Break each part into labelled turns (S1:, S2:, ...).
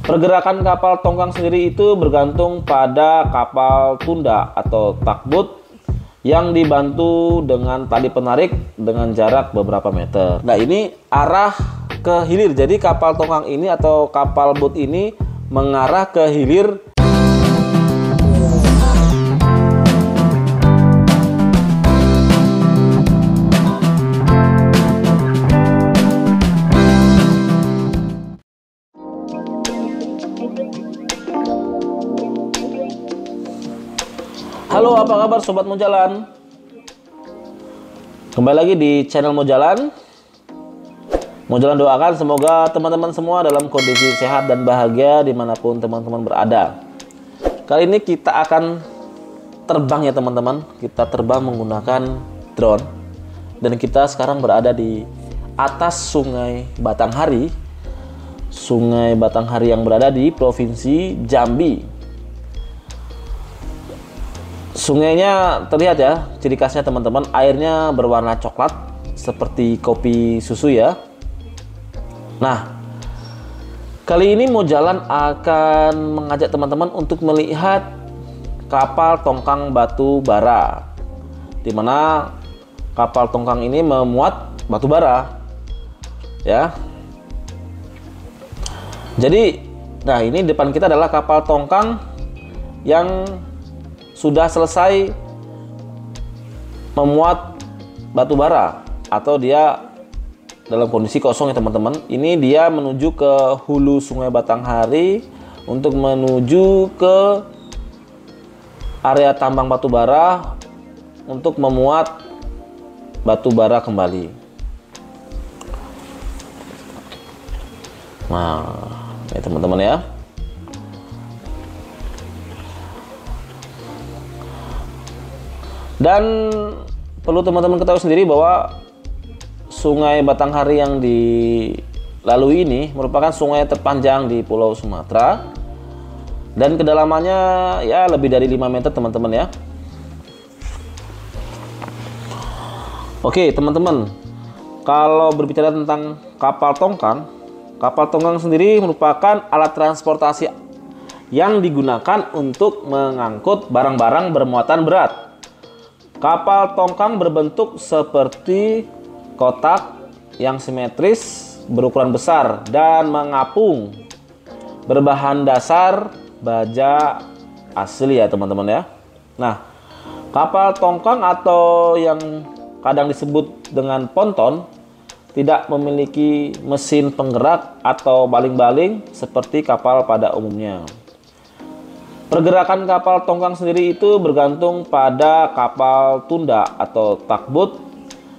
S1: Pergerakan kapal tongkang sendiri itu bergantung pada kapal tunda atau tugboat yang dibantu dengan tali penarik dengan jarak beberapa meter. Nah, ini arah ke hilir. Jadi kapal tongkang ini atau kapal boat ini mengarah ke hilir. Halo, apa kabar Sobat Mojalan? Kembali lagi di channel Mojalan. Mojalan doakan semoga teman-teman semua dalam kondisi sehat dan bahagia dimanapun teman-teman berada. Kali ini kita akan terbang ya teman-teman. Kita terbang menggunakan drone. Dan kita sekarang berada di atas Sungai Batanghari. Sungai Batanghari yang berada di Provinsi Jambi. Sungainya terlihat ya, ciri khasnya teman-teman, airnya berwarna coklat seperti kopi susu ya. Nah, kali ini Mojalan akan mengajak teman-teman untuk melihat kapal tongkang batu bara, di mana kapal tongkang ini memuat batu bara ya. Jadi, nah ini depan kita adalah kapal tongkang yang sudah selesai memuat batu bara atau dia dalam kondisi kosong ya teman-teman. Ini dia menuju ke hulu Sungai Batanghari untuk menuju ke area tambang batu bara untuk memuat batu bara kembali. Nah, ini teman-teman ya. Dan perlu teman-teman ketahui sendiri bahwa Sungai Batanghari yang dilalui ini merupakan sungai terpanjang di Pulau Sumatera. Dan kedalamannya ya lebih dari 5 meter teman-teman ya. Oke teman-teman, kalau berbicara tentang kapal tongkang sendiri merupakan alat transportasi yang digunakan untuk mengangkut barang-barang bermuatan berat. Kapal tongkang berbentuk seperti kotak yang simetris berukuran besar dan mengapung, berbahan dasar baja asli ya teman-teman ya. Nah, kapal tongkang atau yang kadang disebut dengan ponton tidak memiliki mesin penggerak atau baling-baling seperti kapal pada umumnya. Pergerakan kapal tongkang sendiri itu bergantung pada kapal tunda atau tugboat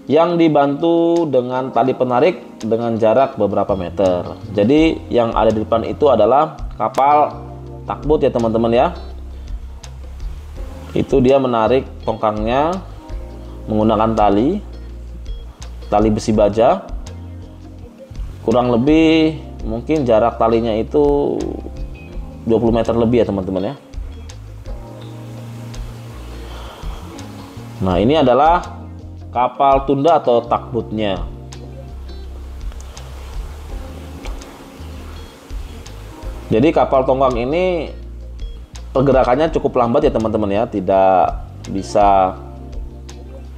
S1: yang dibantu dengan tali penarik dengan jarak beberapa meter. Jadi yang ada di depan itu adalah kapal tugboat ya teman-teman ya. Itu dia menarik tongkangnya menggunakan tali besi baja. Kurang lebih mungkin jarak talinya itu 20 meter lebih ya teman-teman ya. Nah, ini adalah kapal tunda atau tugboatnya. Jadi kapal tongkang ini pergerakannya cukup lambat ya teman-teman ya, tidak bisa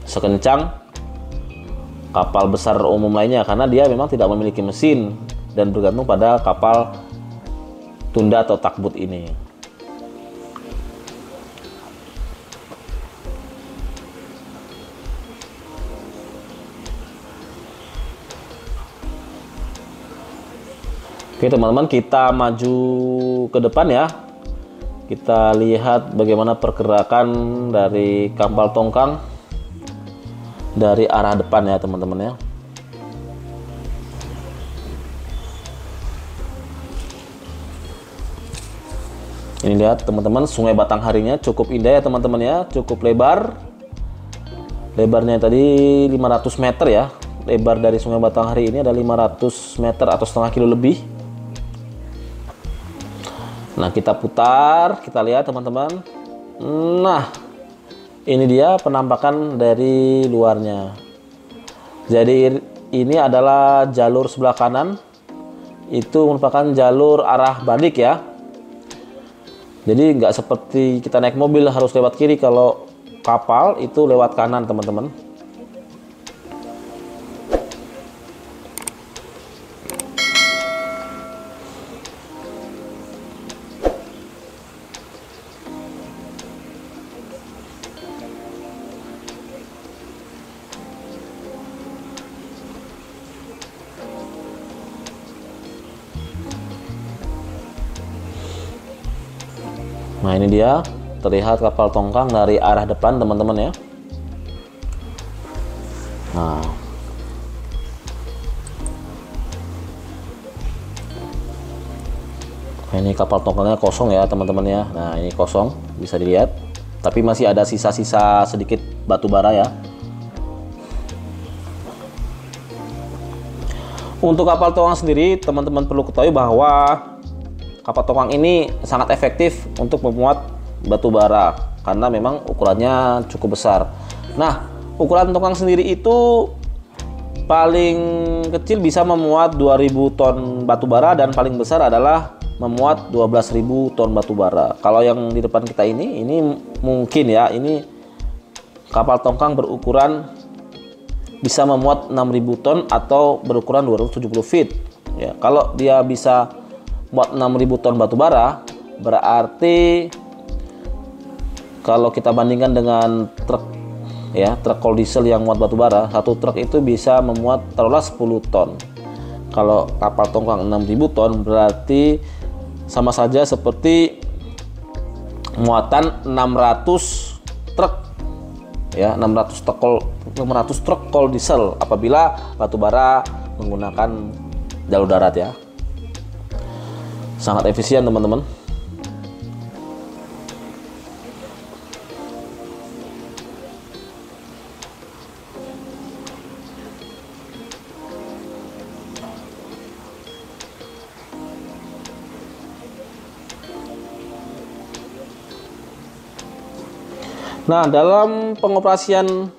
S1: sekencang kapal besar umum lainnya karena dia memang tidak memiliki mesin dan bergantung pada kapal tunda atau tugboat ini. Oke teman-teman, kita maju ke depan ya. Kita lihat bagaimana pergerakan dari kapal tongkang dari arah depan ya teman-teman ya. Ini lihat teman-teman, Sungai Batangharinya cukup indah ya teman-teman ya, cukup lebar. Lebarnya tadi 500 meter ya. Lebar dari Sungai Batanghari ini ada 500 meter atau setengah kilo lebih. Nah, kita putar, kita lihat teman-teman. Nah, ini dia penampakan dari luarnya. Jadi ini adalah jalur sebelah kanan itu merupakan jalur arah balik ya. Jadi nggak seperti kita naik mobil harus lewat kiri, kalau kapal itu lewat kanan teman-teman. Nah ini dia terlihat kapal tongkang dari arah depan teman-teman ya. Nah ini kapal tongkangnya kosong ya teman-teman ya. Nah ini kosong, bisa dilihat, tapi masih ada sisa-sisa sedikit batu bara ya. Untuk kapal tongkang sendiri teman-teman perlu ketahui bahwa kapal tongkang ini sangat efektif untuk memuat batu bara karena memang ukurannya cukup besar. Nah, ukuran tongkang sendiri itu paling kecil bisa memuat 2000 ton batu bara dan paling besar adalah memuat 12.000 ton batu bara. Kalau yang di depan kita ini mungkin ya, ini kapal tongkang berukuran bisa memuat 6.000 ton atau berukuran 270 feet. Ya, kalau dia bisa buat 6.000 ton batu bara, berarti kalau kita bandingkan dengan truk ya, truk coal diesel yang muat batu bara, satu truk itu bisa memuat taruhlah 10 ton. Kalau kapal tongkang 6.000 ton berarti sama saja seperti muatan 600 truk ya, 600 truk coal diesel apabila batu bara menggunakan jalur darat ya. Sangat efisien teman-teman. Nah, dalam pengoperasian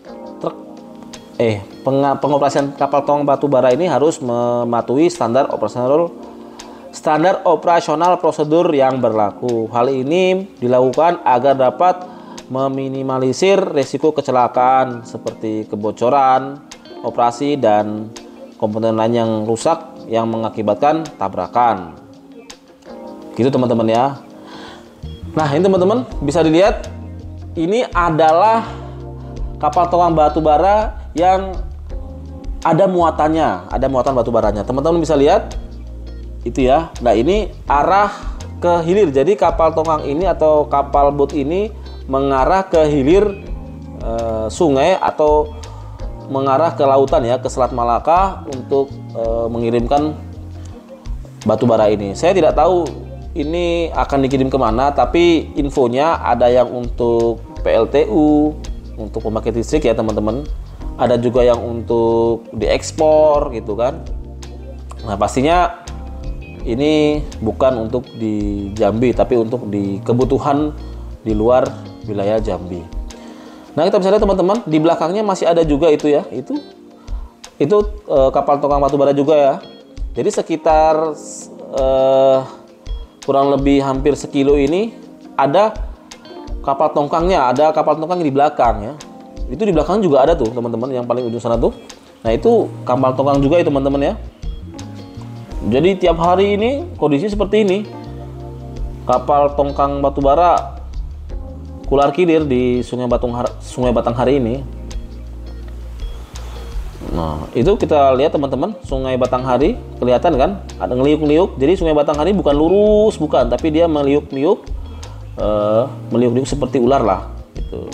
S1: pengoperasian kapal tongkang batu bara ini harus mematuhi standar operasional prosedur yang berlaku. Hal ini dilakukan agar dapat meminimalisir risiko kecelakaan seperti kebocoran operasi dan komponen lain yang rusak yang mengakibatkan tabrakan. Gitu teman-teman ya. Nah, ini teman-teman bisa dilihat, ini adalah kapal tongkang batu bara yang ada muatannya, ada muatan batu baranya. Teman-teman bisa lihat itu ya. Nah ini arah ke hilir, jadi kapal tongkang ini atau kapal boat ini mengarah ke hilir sungai atau mengarah ke lautan ya, ke Selat Malaka untuk mengirimkan batu bara ini. Saya tidak tahu ini akan dikirim kemana, tapi infonya ada yang untuk PLTU, untuk pembangkit listrik ya teman-teman. Ada juga yang untuk diekspor gitu kan. Nah pastinya ini bukan untuk di Jambi, tapi untuk di kebutuhan di luar wilayah Jambi. Nah kita bisa lihat teman-teman, di belakangnya masih ada juga itu ya, itu kapal tongkang batu bara juga ya. Jadi sekitar kurang lebih hampir sekilo ini ada kapal tongkangnya, ada kapal tongkang di belakang ya. Itu di belakang juga ada tuh teman-teman, yang paling ujung sana tuh. Nah itu kapal tongkang juga ya teman-teman ya. Jadi tiap hari ini kondisi seperti ini, kapal tongkang batu bara kular kilir di Sungai Batanghari ini. Nah itu kita lihat teman-teman, Sungai Batanghari kelihatan kan, ada ngeliuk-ngeliuk. Jadi Sungai Batanghari bukan lurus, bukan, tapi dia meliuk-liuk, seperti ular lah gitu.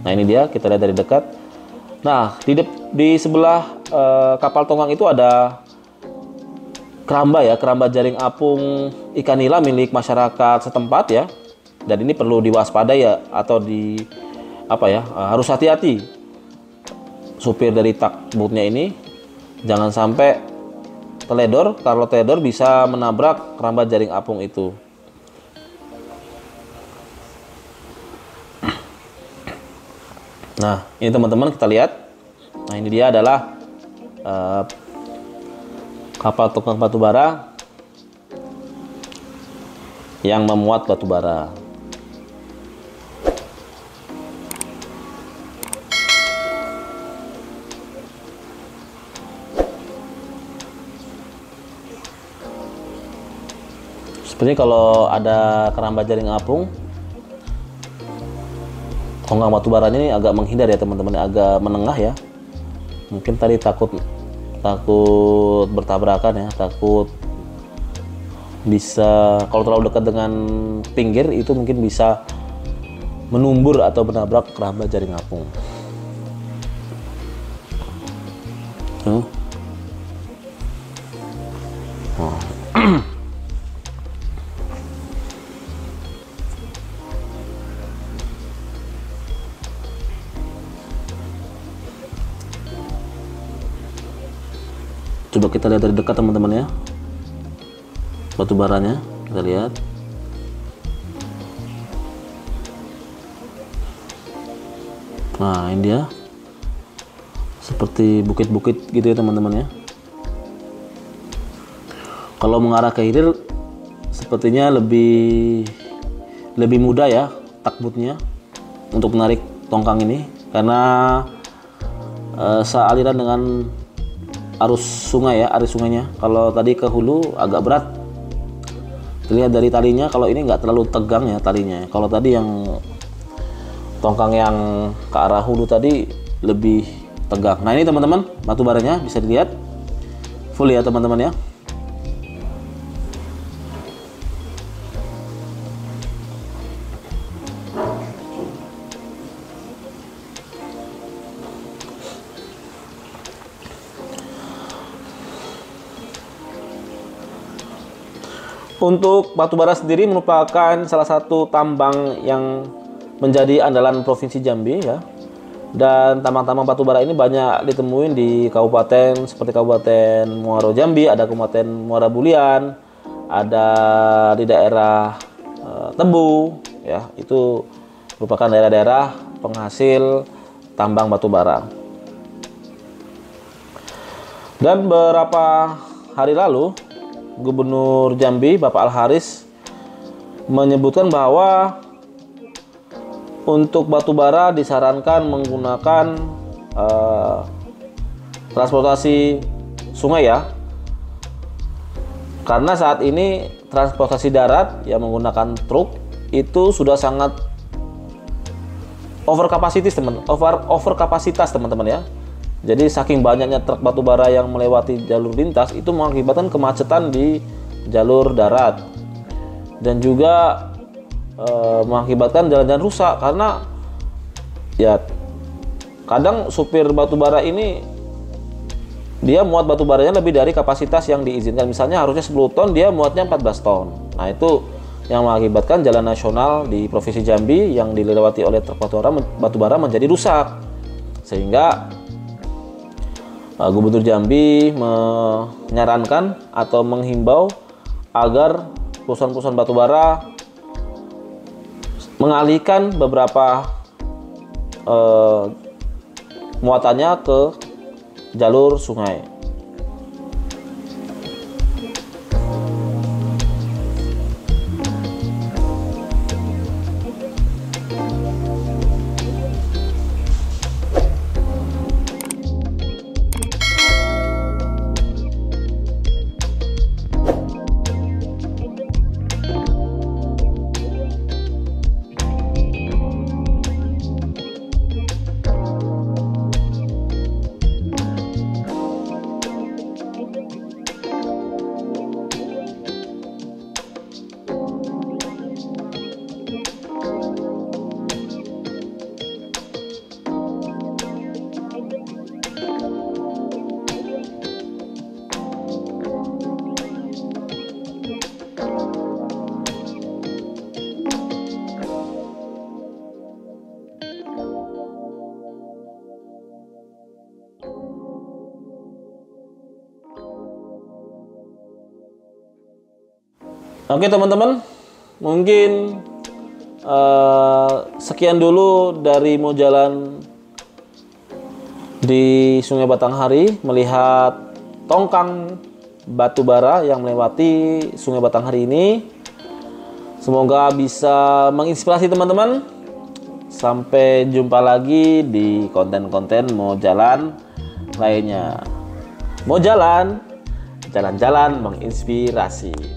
S1: Nah ini dia, kita lihat dari dekat. Nah di sebelah kapal tongkang itu ada keramba ya, keramba jaring apung ikan nila milik masyarakat setempat ya. Dan ini perlu diwaspadai ya, atau harus hati-hati. Supir dari tugboatnya ini jangan sampai teledor. Kalau teledor bisa menabrak keramba jaring apung itu. Nah ini teman-teman kita lihat. Nah ini dia adalah kapal tongkang batu bara yang memuat batu bara. Seperti kalau ada keramba jaring apung, tongkang batu baranya ini agak menghindar ya teman-teman, agak menengah ya. Mungkin tadi takut bertabrakan ya, takut bisa kalau terlalu dekat dengan pinggir itu mungkin bisa menumbur atau menabrak keramba jaring apung. Oh. Coba kita lihat dari dekat teman-teman ya, batu baranya kita lihat. Nah ini dia, seperti bukit-bukit gitu ya teman-teman ya. Kalau mengarah ke hilir sepertinya lebih mudah ya takbutnya untuk menarik tongkang ini, karena sealiran dengan arus sungai ya, arus sungainya. Kalau tadi ke hulu agak berat, terlihat dari talinya. Kalau ini nggak terlalu tegang ya talinya. Kalau tadi yang tongkang yang ke arah hulu tadi lebih tegang. Nah ini teman-teman, batu baranya bisa dilihat full ya teman-teman ya. Untuk batu bara sendiri merupakan salah satu tambang yang menjadi andalan Provinsi Jambi ya. Dan tambang-tambang batu bara ini banyak ditemuin di kabupaten seperti Kabupaten Muaro Jambi, ada Kabupaten Muara Bulian, ada di daerah Tebu ya. Itu merupakan daerah-daerah penghasil tambang batu bara. Dan beberapa hari lalu Gubernur Jambi Bapak Al-Haris menyebutkan bahwa untuk batu bara disarankan menggunakan transportasi sungai ya, karena saat ini transportasi darat yang menggunakan truk itu sudah sangat over kapasitas teman-teman ya. Jadi saking banyaknya truk batu bara yang melewati jalur lintas itu mengakibatkan kemacetan di jalur darat, dan juga mengakibatkan jalan-jalan rusak, karena ya kadang supir batu bara ini dia muat batu baranya lebih dari kapasitas yang diizinkan. Misalnya harusnya 10 ton, dia muatnya 14 ton. Nah itu yang mengakibatkan jalan nasional di Provinsi Jambi yang dilewati oleh truk batu bara menjadi rusak, sehingga Gubernur Jambi menyarankan atau menghimbau agar perusahaan-perusahaan batubara mengalihkan beberapa muatannya ke jalur sungai. Oke teman-teman, mungkin sekian dulu dari mau jalan di Sungai Batanghari, melihat tongkang batu bara yang melewati Sungai Batanghari ini. Semoga bisa menginspirasi teman-teman. Sampai jumpa lagi di konten-konten mau jalan lainnya. Mau jalan, jalan-jalan menginspirasi.